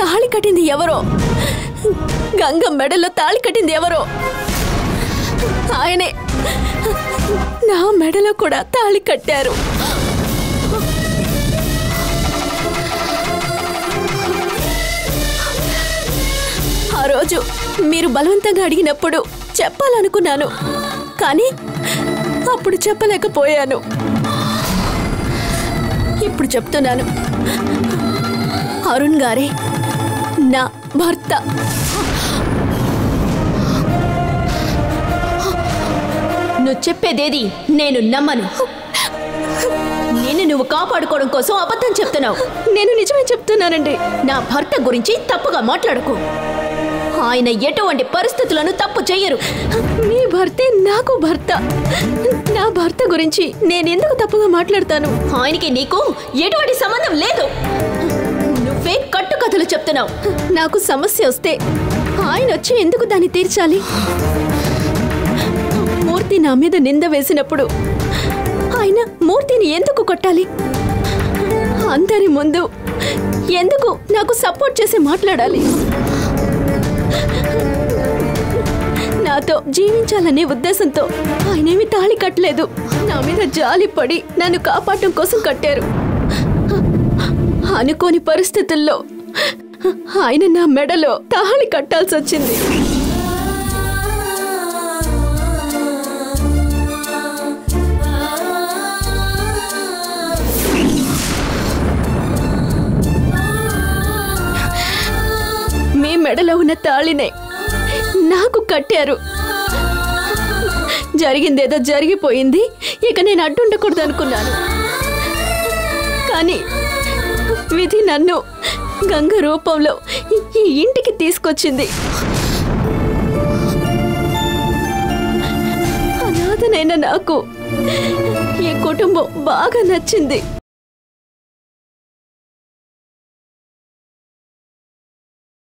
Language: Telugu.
తాళి కట్టింది ఎవరో, గంగ మెడలో తాళి కట్టింది ఎవరో ఆయనే నా మెడలో కూడా తాళి కట్టారు. ఆ రోజు మీరు బలవంతంగా అడిగినప్పుడు చెప్పాలనుకున్నాను, కానీ అప్పుడు చెప్పలేకపోయాను. ఇప్పుడు చెప్తున్నాను, అరుణ్ గారే నా భర్త. నువ్వు చెప్పేదేది నేను నమ్మను. నిన్ను నువ్వు కాపాడుకోవడం కోసం అబద్ధం చెప్తున్నావు. నేను నిజమే చెప్తున్నానండి. నా భర్త గురించి తప్పుగా మాట్లాడుకో. ఆయన ఎటువంటి పరిస్థితులను తప్పు చెయ్యరు. మీ భర్తే నాకు భర్త. నా భర్త గురించి నేనెందుకు తప్పుగా మాట్లాడతాను? ఆయనకి నీకు ఎటువంటి సంబంధం లేదు. నువ్వే కట్టుకథలు చెప్తున్నావు. నాకు సమస్య వస్తే ఆయన వచ్చి ఎందుకు దాన్ని తీర్చాలి? మూర్తి నా మీద నింద వేసినప్పుడు ఆయన మూర్తిని ఎందుకు కొట్టాలి? అందరి ముందు ఎందుకు నాకు సపోర్ట్ చేసి మాట్లాడాలి? నాతో జీవించాలనే ఉద్దేశంతో ఆయనేమి తాళి కట్టలేదు. నా మీద జాలి పడి నన్ను కాపాడటం కోసం కట్టారు. అనుకోని పరిస్థితుల్లో ఆయన నా మెడలో తాళి కట్టాల్సి వచ్చింది. మీ మెడలో ఉన్న తాళినే నాకు కట్టారు. జరిగిందేదో జరిగిపోయింది, ఇక నేను అడ్డుండకూడదు అనుకున్నాను. కానీ విధి నన్ను గంగ రూపంలో ఈ ఇంటికి తీసుకొచ్చింది. అనాథనైన నాకు ఈ కుటుంబం బాగా నచ్చింది.